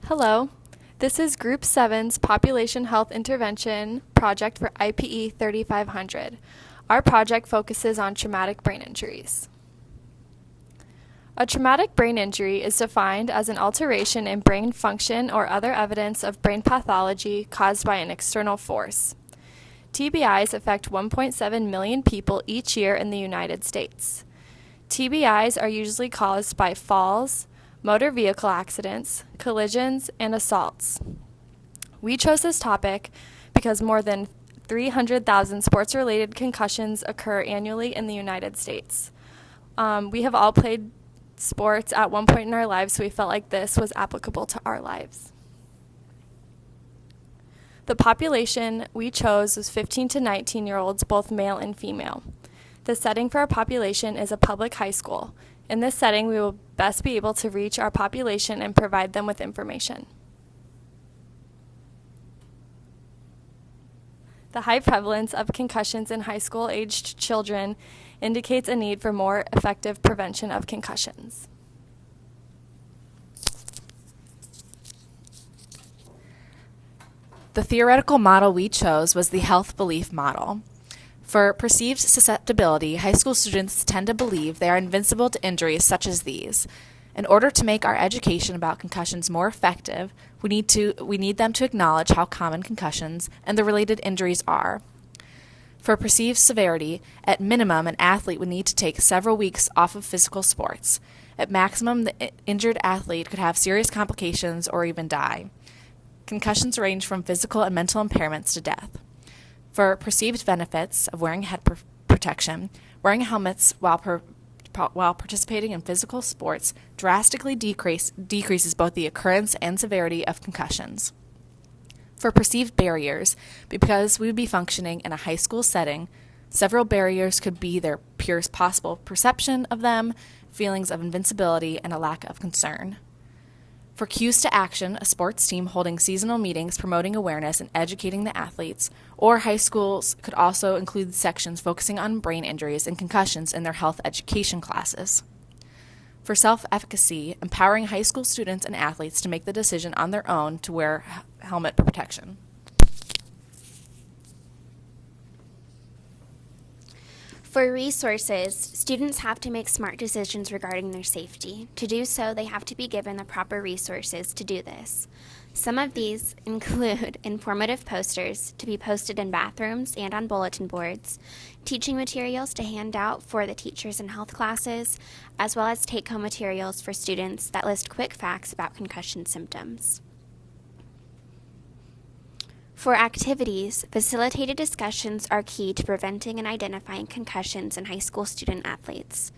Hello, this is Group 7's Population Health Intervention project for IPE 3500. Our project focuses on traumatic brain injuries. A traumatic brain injury is defined as an alteration in brain function or other evidence of brain pathology caused by an external force. TBIs affect 1.7 million people each year in the United States. TBIs are usually caused by falls, motor vehicle accidents, collisions, and assaults. We chose this topic because more than 300,000 sports-related concussions occur annually in the United States. We have all played sports at one point in our lives, so we felt like this was applicable to our lives. The population we chose was 15 to 19-year-olds, both male and female. The setting for our population is a public high school. In this setting, we will best be able to reach our population and provide them with information. The high prevalence of concussions in high school-aged children indicates a need for more effective prevention of concussions. The theoretical model we chose was the health belief model. For perceived susceptibility, high school students tend to believe they are invincible to injuries such as these. In order to make our education about concussions more effective, we need them to acknowledge how common concussions and the related injuries are. For perceived severity, at minimum, an athlete would need to take several weeks off of physical sports. At maximum, the injured athlete could have serious complications or even die. Concussions range from physical and mental impairments to death. For perceived benefits of wearing head protection, wearing helmets while participating in physical sports drastically decreases both the occurrence and severity of concussions. For perceived barriers, because we would be functioning in a high school setting, several barriers could be their purest possible perception of them, feelings of invincibility, and a lack of concern. For cues to action, a sports team holding seasonal meetings promoting awareness and educating the athletes, or high schools could also include sections focusing on brain injuries and concussions in their health education classes. For self-efficacy, empowering high school students and athletes to make the decision on their own to wear helmet protection. For resources, students have to make smart decisions regarding their safety. To do so, they have to be given the proper resources to do this. Some of these include informative posters to be posted in bathrooms and on bulletin boards, teaching materials to hand out for the teachers in health classes, as well as take-home materials for students that list quick facts about concussion symptoms. For activities, facilitated discussions are key to preventing and identifying concussions in high school student athletes.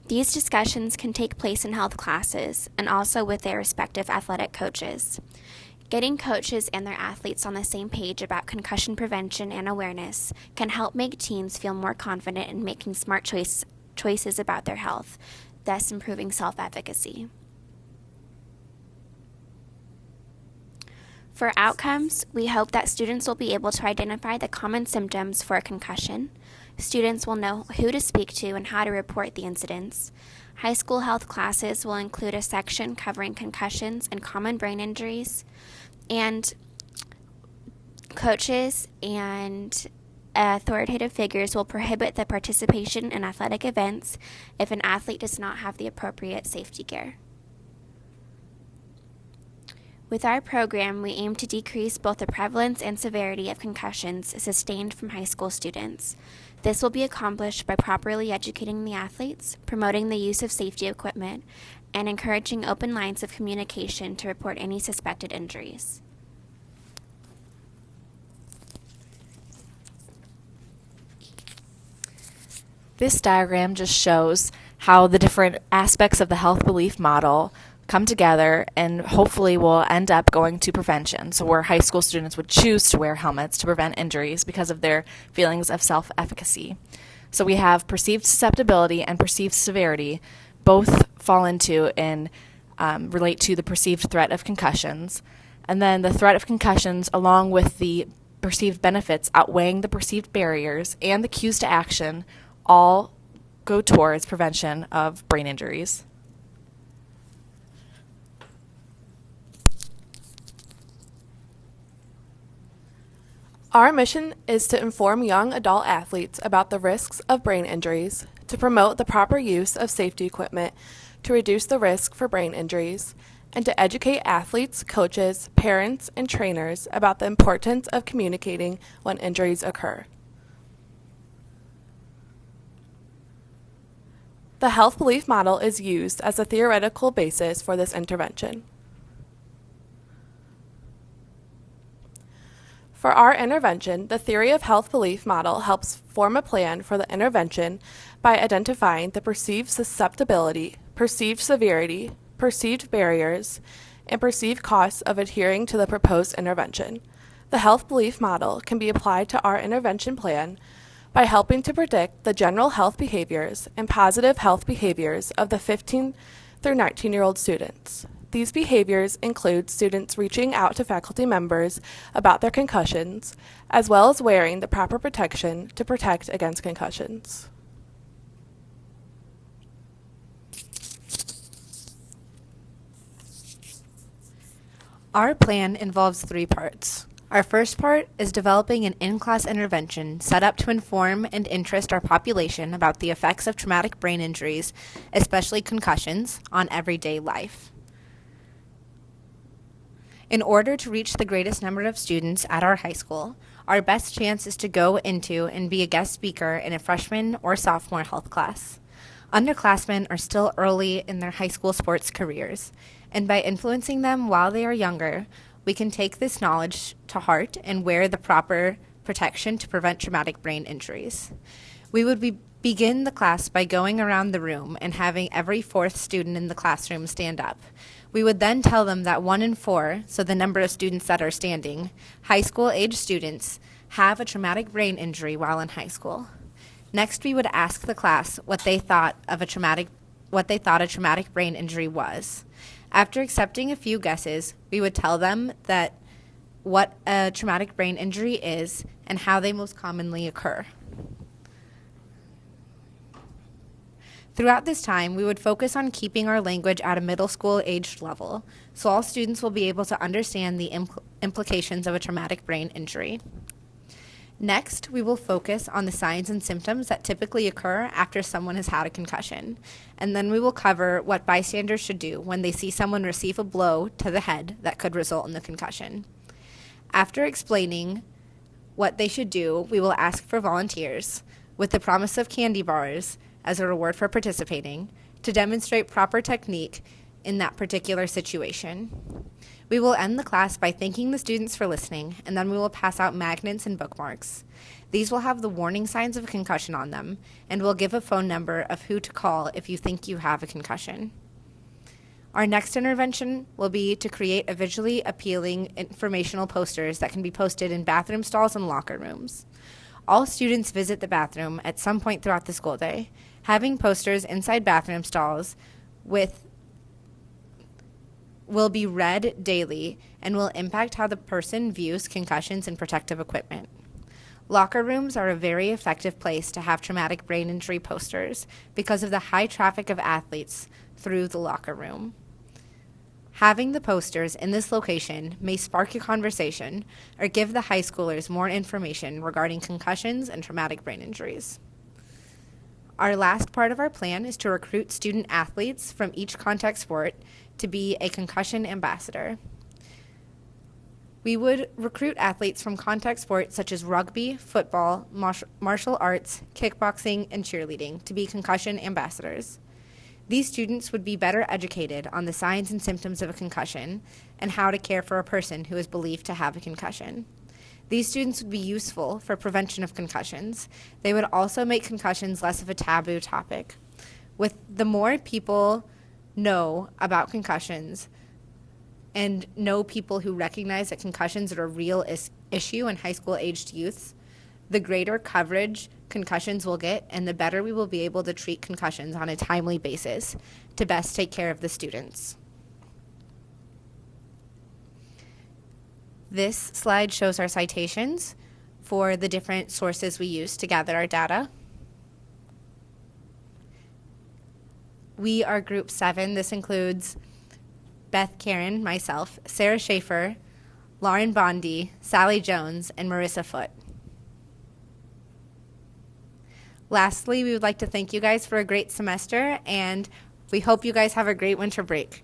These discussions can take place in health classes and also with their respective athletic coaches. Getting coaches and their athletes on the same page about concussion prevention and awareness can help make teens feel more confident in making smart choices about their health, thus improving self-efficacy. For outcomes, we hope that students will be able to identify the common symptoms for a concussion. Students will know who to speak to and how to report the incidents. High school health classes will include a section covering concussions and common brain injuries. And coaches and authoritative figures will prohibit the participation in athletic events if an athlete does not have the appropriate safety gear. With our program, we aim to decrease both the prevalence and severity of concussions sustained from high school students. This will be accomplished by properly educating the athletes, promoting the use of safety equipment, and encouraging open lines of communication to report any suspected injuries. This diagram just shows how the different aspects of the health belief model come together and hopefully will end up going to prevention. So where high school students would choose to wear helmets to prevent injuries because of their feelings of self-efficacy. So we have perceived susceptibility and perceived severity both fall into and relate to the perceived threat of concussions. And then the threat of concussions along with the perceived benefits outweighing the perceived barriers and the cues to action all go towards prevention of brain injuries. Our mission is to inform young adult athletes about the risks of brain injuries, to promote the proper use of safety equipment to reduce the risk for brain injuries, and to educate athletes, coaches, parents, and trainers about the importance of communicating when injuries occur. The health belief model is used as a theoretical basis for this intervention. For our intervention, the theory of health belief model helps form a plan for the intervention by identifying the perceived susceptibility, perceived severity, perceived barriers, and perceived costs of adhering to the proposed intervention. The health belief model can be applied to our intervention plan by helping to predict the general health behaviors and positive health behaviors of the 15 through 19-year-old students. These behaviors include students reaching out to faculty members about their concussions, as well as wearing the proper protection to protect against concussions. Our plan involves 3 parts. Our first part is developing an in-class intervention set up to inform and interest our population about the effects of traumatic brain injuries, especially concussions, on everyday life. In order to reach the greatest number of students at our high school, our best chance is to go into and be a guest speaker in a freshman or sophomore health class. Underclassmen are still early in their high school sports careers, and by influencing them while they are younger, we can take this knowledge to heart and wear the proper protection to prevent traumatic brain injuries. We would begin the class by going around the room and having every 4th student in the classroom stand up. We would then tell them that 1 in 4, so the number of students that are standing, high school age students, have a traumatic brain injury while in high school. Next, we would ask the class what they thought a traumatic brain injury was. After accepting a few guesses, we would tell them that what a traumatic brain injury is and how they most commonly occur. Throughout this time, we would focus on keeping our language at a middle school aged level, so all students will be able to understand the implications of a traumatic brain injury. Next, we will focus on the signs and symptoms that typically occur after someone has had a concussion, and then we will cover what bystanders should do when they see someone receive a blow to the head that could result in the concussion. After explaining what they should do, we will ask for volunteers, with the promise of candy bars as a reward for participating, to demonstrate proper technique in that particular situation. We will end the class by thanking the students for listening, and then we will pass out magnets and bookmarks. These will have the warning signs of a concussion on them, and will give a phone number of who to call if you think you have a concussion. Our next intervention will be to create a visually appealing informational posters that can be posted in bathroom stalls and locker rooms. All students visit the bathroom at some point throughout the school day. Having posters inside bathroom stalls will be read daily and will impact how the person views concussions and protective equipment. Locker rooms are a very effective place to have traumatic brain injury posters because of the high traffic of athletes through the locker room. Having the posters in this location may spark a conversation or give the high schoolers more information regarding concussions and traumatic brain injuries. Our last part of our plan is to recruit student athletes from each contact sport to be a concussion ambassador. We would recruit athletes from contact sports such as rugby, football, martial arts, kickboxing, and cheerleading to be concussion ambassadors. These students would be better educated on the signs and symptoms of a concussion and how to care for a person who is believed to have a concussion. These students would be useful for prevention of concussions. They would also make concussions less of a taboo topic. With the more people know about concussions and know people who recognize that concussions are a real issue in high school aged youths, the greater coverage concussions will get and the better we will be able to treat concussions on a timely basis to best take care of the students. This slide shows our citations for the different sources we use to gather our data. We are Group 7. This includes Beth Karen, myself, Sarah Schaefer, Lauren Bondi, Sally Jones, and Marissa Foote. Lastly, we would like to thank you guys for a great semester, and we hope you guys have a great winter break.